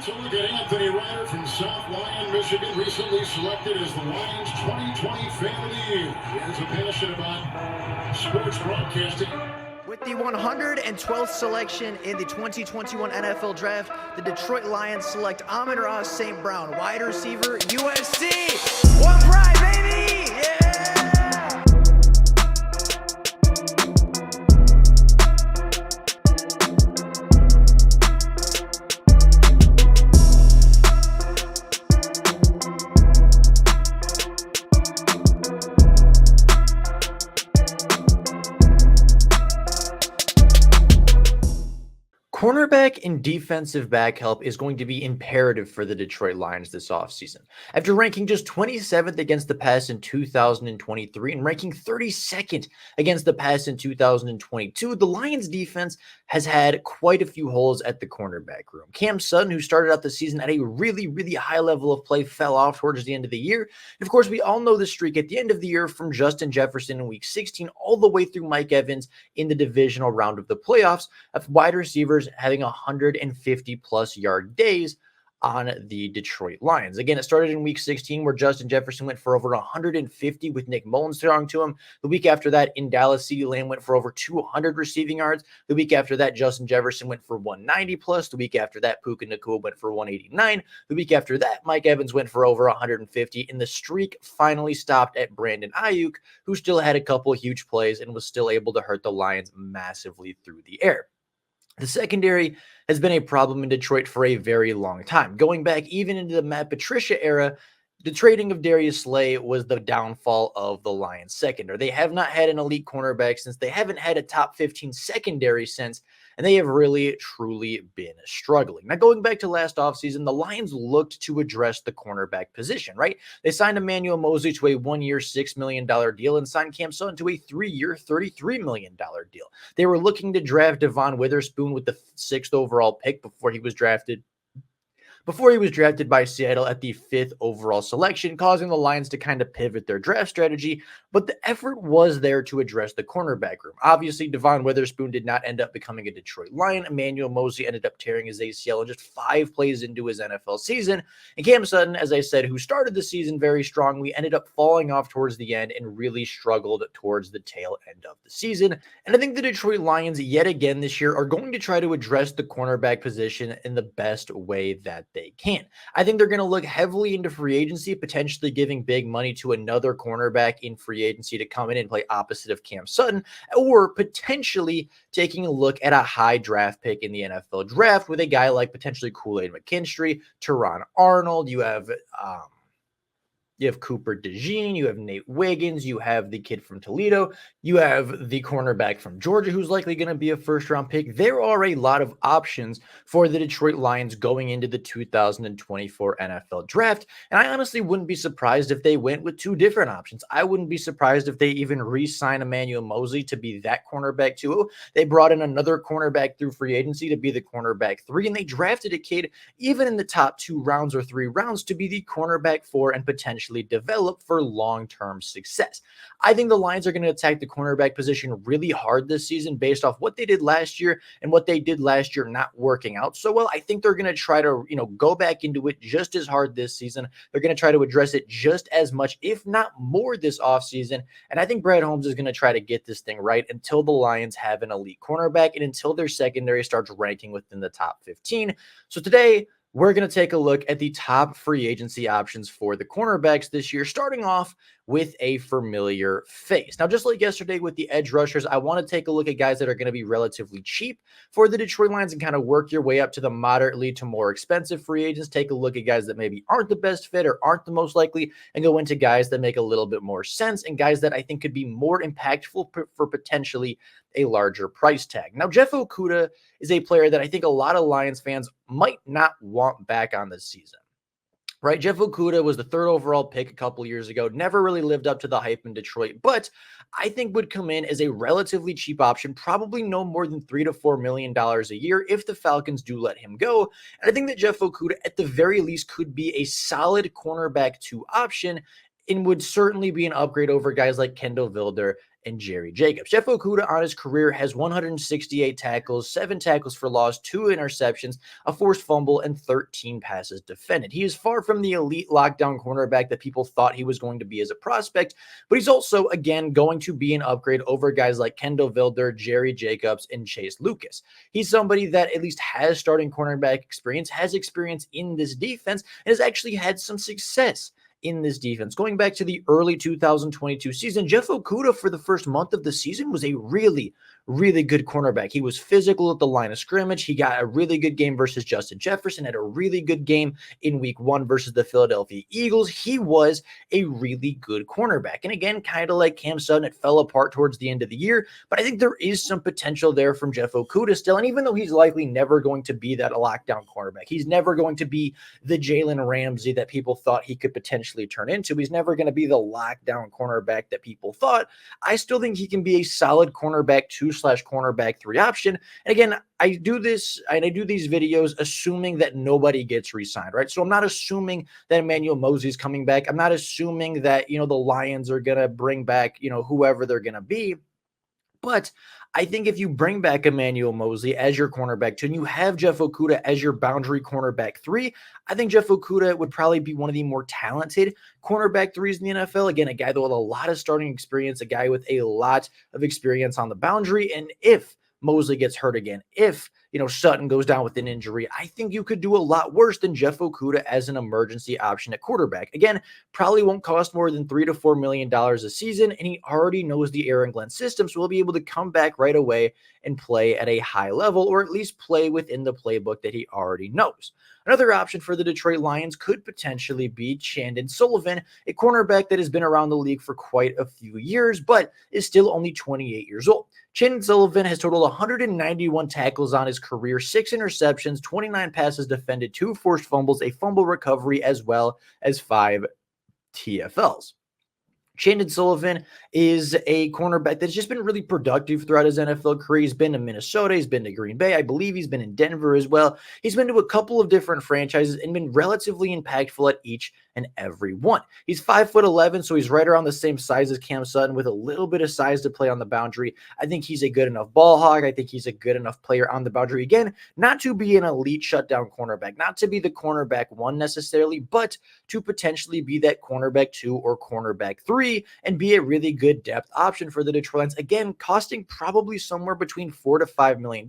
So look at Anthony Ryder from South Lyon, Michigan, recently selected as the Lions 2020 Fan of the Year. He has a passion about sports broadcasting. With the 112th selection in the 2021 NFL Draft, the Detroit Lions select Amon-Ra St. Brown, wide receiver, USC. One pride, baby! Yeah! Cornerback and defensive back help is going to be imperative for the Detroit Lions this offseason. After ranking just 27th against the pass in 2023 and ranking 32nd against the pass in 2022, the Lions defense has had quite a few holes at the cornerback room. Cam Sutton, who started out the season at a really high level of play, fell off towards the end of the year. And of course, we all know the streak at the end of the year from Justin Jefferson in week 16 all the way through Mike Evans in the divisional round of the playoffs of wide receivers having 150 plus yard days on the Detroit Lions. Again, it started in week 16 where Justin Jefferson went for over 150 with Nick Mullins throwing to him. The week after that in Dallas, CeeDee Lamb went for over 200 receiving yards. The week after that, Justin Jefferson went for 190 plus. The week after that, Puka Nacua went for 189. The week after that, Mike Evans went for over 150. And the streak finally stopped at Brandon Ayuk, who still had a couple huge plays and was still able to hurt the Lions massively through the air. The secondary has been a problem in Detroit for a very long time. Going back even into the Matt Patricia era, the trading of Darius Slay was the downfall of the Lions secondary. They have not had an elite cornerback since. They haven't had a top 15 secondary since, and they have really, truly been struggling. Now, going back to last offseason, the Lions looked to address the cornerback position, right? They signed Emmanuel Mosley to a one-year, $6 million deal and signed Cam Sutton to a three-year, $33 million deal. They were looking to draft Devon Witherspoon with the 6th overall pick before he was drafted by Seattle at the 5th overall selection, causing the Lions to kind of pivot their draft strategy, but the effort was there to address the cornerback room. Obviously, Devon Witherspoon did not end up becoming a Detroit Lion. Emmanuel Mosley ended up tearing his ACL in just 5 plays into his NFL season, and Cam Sutton, as I said, who started the season very strongly, ended up falling off towards the end and really struggled towards the tail end of the season. And I think the Detroit Lions, yet again this year, are going to try to address the cornerback position in the best way that they can. I think they're going to look heavily into free agency, potentially giving big money to another cornerback in free agency to come in and play opposite of Cam Sutton, or potentially taking a look at a high draft pick in the NFL draft with a guy like potentially Kool-Aid McKinstry, Teron Arnold. You have Cooper DeJean, you have Nate Wiggins, you have the kid from Toledo, you have the cornerback from Georgia who's likely going to be a first-round pick. There are a lot of options for the Detroit Lions going into the 2024 NFL Draft, and I honestly wouldn't be surprised if they went with 2 different options. I wouldn't be surprised if they even re-sign Emmanuel Mosley to be that cornerback 2. They brought in another cornerback through free agency to be the cornerback 3, and they drafted a kid even in the top 2 rounds or 3 rounds to be the cornerback 4 and potentially develop for long-term success. I think the Lions are going to attack the cornerback position really hard this season based off what they did last year and what they did last year not working out so well. I think they're going to try to, go back into it just as hard this season. They're going to try to address it just as much, if not more, this offseason. And I think Brad Holmes is going to try to get this thing right until the Lions have an elite cornerback and until their secondary starts ranking within the top 15. So today, we're going to take a look at the top free agency options for the cornerbacks this year, starting off with a familiar face. Now, just like yesterday with the edge rushers, I want to take a look at guys that are going to be relatively cheap for the Detroit Lions and kind of work your way up to the moderately to more expensive free agents. Take a look at guys that maybe aren't the best fit or aren't the most likely, and go into guys that make a little bit more sense and guys that I think could be more impactful for potentially a larger price tag. Now, Jeff Okudah is a player that I think a lot of Lions fans might not want back on this season. Right, Jeff Okudah was the 3rd overall pick a couple years ago, never really lived up to the hype in Detroit, but I think would come in as a relatively cheap option, probably no more than $3 to $4 million a year if the Falcons do let him go. And I think that Jeff Okudah, at the very least, could be a solid cornerback 2 option and would certainly be an upgrade over guys like Kendall Vilder and Jerry Jacobs. Jeff Okudah on his career has 168 tackles, 7 tackles for loss, 2 interceptions, a forced fumble, and 13 passes defended. He is far from the elite lockdown cornerback that people thought he was going to be as a prospect, but he's also, again, going to be an upgrade over guys like Kendall Vilder, Jerry Jacobs, and Chase Lucas. He's somebody that at least has starting cornerback experience, has experience in this defense, and has actually had some success in this defense. Going back to the early 2022 season, Jeff Okudah for the first month of the season was a really, really good cornerback. He was physical at the line of scrimmage. He got a really good game versus Justin Jefferson, had a really good game in week 1 versus the Philadelphia Eagles. He was a really good cornerback. And again, kind of like Cam Sutton, it fell apart towards the end of the year, but I think there is some potential there from Jeff Okudah still. And even though he's likely never going to be that lockdown cornerback, he's never going to be the Jalen Ramsey that people thought he could potentially turn into. He's never going to be the lockdown cornerback that people thought. I still think he can be a solid cornerback 2/cornerback 3 option. And again, I do these videos assuming that nobody gets re-signed, right? So I'm not assuming that Emmanuel Moseley's coming back. I'm not assuming that, the Lions are going to bring back, whoever they're going to be. But I think if you bring back Emmanuel Moseley as your cornerback 2 and you have Jeff Okudah as your boundary cornerback 3, I think Jeff Okudah would probably be one of the more talented cornerback 3s in the NFL. Again, a guy with a lot of starting experience, a guy with a lot of experience on the boundary. And if Moseley gets hurt again, if Sutton goes down with an injury, I think you could do a lot worse than Jeff Okudah as an emergency option at quarterback. Again, probably won't cost more than $3 to $4 million a season, and he already knows the Aaron Glenn system, so he'll be able to come back right away and play at a high level, or at least play within the playbook that he already knows. Another option for the Detroit Lions could potentially be Chandon Sullivan, a cornerback that has been around the league for quite a few years, but is still only 28 years old. Chandon Sullivan has totaled 191 tackles on his career, 6 interceptions, 29 passes defended, 2 forced fumbles, a fumble recovery, as well as 5 TFLs. Chandon Sullivan is a cornerback that's just been really productive throughout his NFL career. He's been to Minnesota. He's been to Green Bay. I believe he's been in Denver as well. He's been to a couple of different franchises and been relatively impactful at each and every one. He's 5'11", so he's right around the same size as Cam Sutton with a little bit of size to play on the boundary. I think he's a good enough ball hog. I think he's a good enough player on the boundary. Again, not to be an elite shutdown cornerback, not to be the cornerback 1 necessarily, but to potentially be that cornerback 2 or cornerback 3 and be a really good depth option for the Detroit Lions. Again, costing probably somewhere between $4 to $5 million,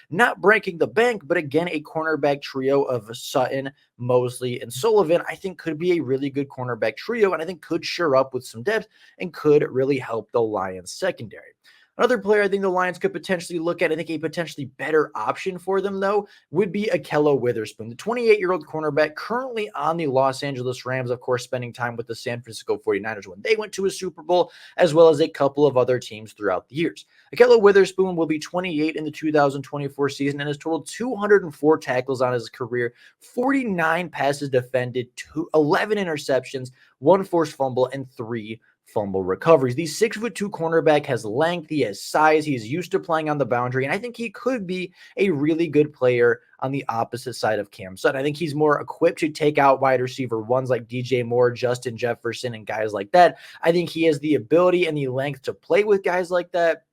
not breaking the bank, but again, a cornerback trio of Sutton, Moseley, and Sullivan, I think could be a really good cornerback trio, and I think could shore up with some depth and could really help the Lions secondary. Another player I think the Lions could potentially look at, I think a potentially better option for them, though, would be Ahkello Witherspoon, the 28-year-old cornerback currently on the Los Angeles Rams, of course, spending time with the San Francisco 49ers when they went to a Super Bowl, as well as a couple of other teams throughout the years. Ahkello Witherspoon will be 28 in the 2024 season and has totaled 204 tackles on his career, 49 passes defended, 11 interceptions, 1 forced fumble, and 3 fumble recoveries. The 6'2" cornerback has length, he has size, he's used to playing on the boundary, and I think he could be a really good player on the opposite side of Cam Sutton. I think he's more equipped to take out wide receiver 1s like DJ Moore, Justin Jefferson, and guys like that. I think he has the ability and the length to play with guys like that.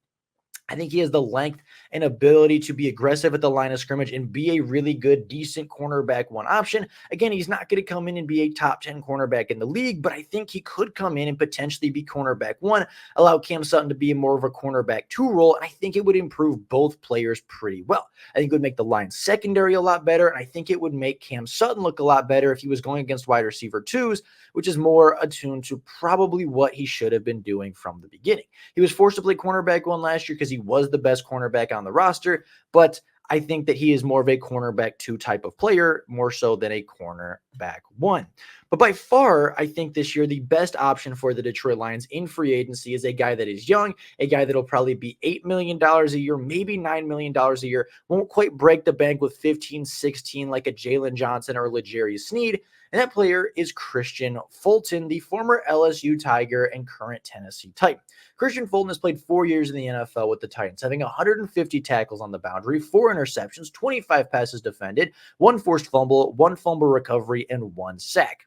I think he has the length and ability to be aggressive at the line of scrimmage and be a really good, decent cornerback 1 option. Again, he's not going to come in and be a top 10 cornerback in the league, but I think he could come in and potentially be cornerback 1, allow Cam Sutton to be more of a cornerback 2 role, and I think it would improve both players pretty well. I think it would make the Lions secondary a lot better, and I think it would make Cam Sutton look a lot better if he was going against wide receiver 2s, which is more attuned to probably what he should have been doing from the beginning. He was forced to play cornerback 1 last year because he was the best cornerback on the roster, but I think that he is more of a cornerback 2 type of player, more so than a cornerback 1. But by far, I think this year, the best option for the Detroit Lions in free agency is a guy that is young, a guy that'll probably be $8 million a year, maybe $9 million a year, won't quite break the bank with 15, 16 like a Jalen Johnson or L'Jarius Sneed. And that player is Christian Fulton, the former LSU Tiger and current Tennessee Titan. Christian Fulton has played 4 years in the NFL with the Titans, having 150 tackles on the boundary, 4 interceptions, 25 passes defended, 1 forced fumble, 1 fumble recovery, and 1 sack.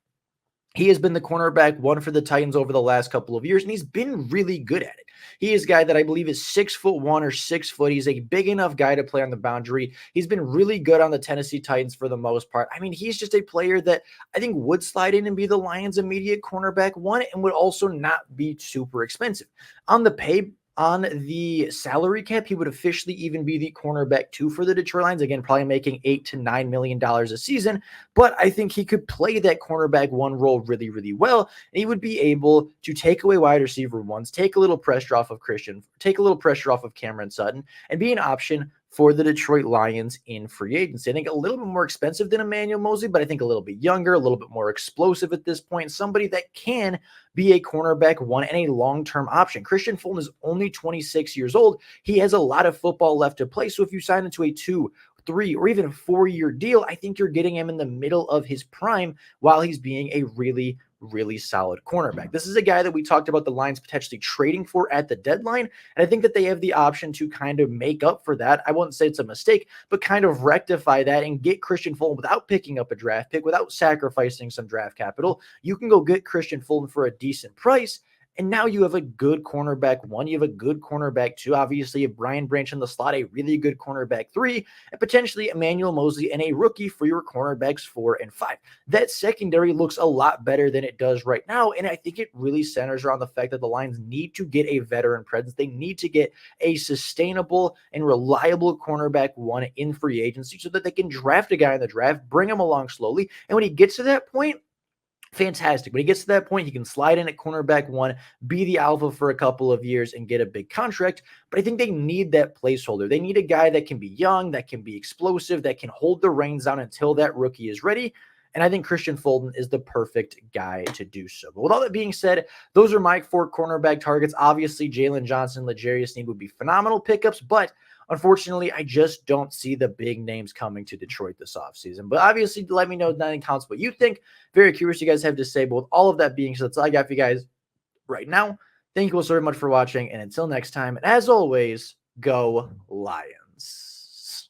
He has been the cornerback one for the Titans over the last couple of years, and he's been really good at it. He is a guy that I believe is 6'1" or 6 foot. He's a big enough guy to play on the boundary. He's been really good on the Tennessee Titans for the most part. I mean, he's just a player that I think would slide in and be the Lions' immediate cornerback one and would also not be super expensive. On the salary cap, he would officially even be the cornerback two for the Detroit Lions. Again, probably making $8 to $9 million a season. But I think he could play that cornerback one role really, really well. And he would be able to take away wide receiver ones, take a little pressure off of Christian, take a little pressure off of Cameron Sutton, and be an option for the Detroit Lions in free agency. I think a little bit more expensive than Emmanuel Moseley, but I think a little bit younger, a little bit more explosive at this point. Somebody that can be a cornerback one and a long-term option. Christian Fulton is only 26 years old. He has a lot of football left to play. So if you sign into a 2, 3, or even 4-year deal, I think you're getting him in the middle of his prime while he's being a really, really solid cornerback. This is a guy that we talked about the Lions potentially trading for at the deadline, and I think that they have the option to kind of make up for that. I wouldn't say it's a mistake, but kind of rectify that and get Christian Fulton without picking up a draft pick, without sacrificing some draft capital. You can go get Christian Fulton for a decent price, and now you have a good cornerback one. You have a good cornerback two. Obviously, you have Brian Branch in the slot, a really good cornerback three, and potentially Emmanuel Moseley and a rookie for your cornerbacks 4 and 5. That secondary looks a lot better than it does right now. And I think it really centers around the fact that the Lions need to get a veteran presence. They need to get a sustainable and reliable cornerback one in free agency so that they can draft a guy in the draft, bring him along slowly. And when he gets to that point, fantastic. When he gets to that point, he can slide in at cornerback one, be the alpha for a couple of years, and get a big contract. But I think they need that placeholder. They need a guy that can be young, that can be explosive, that can hold the reins down until that rookie is ready. And I think Christian Fulton is the perfect guy to do so. But with all that being said, those are my 4 cornerback targets. Obviously, Jalen Johnson, L'Jarius Sneed would be phenomenal pickups, but unfortunately, I just don't see the big names coming to Detroit this offseason. But obviously, let me know in the comments what you think. Very curious what you guys have to say. But with all of that being said, that's all I got for you guys right now. Thank you all so much for watching. And until next time, and as always, go Lions.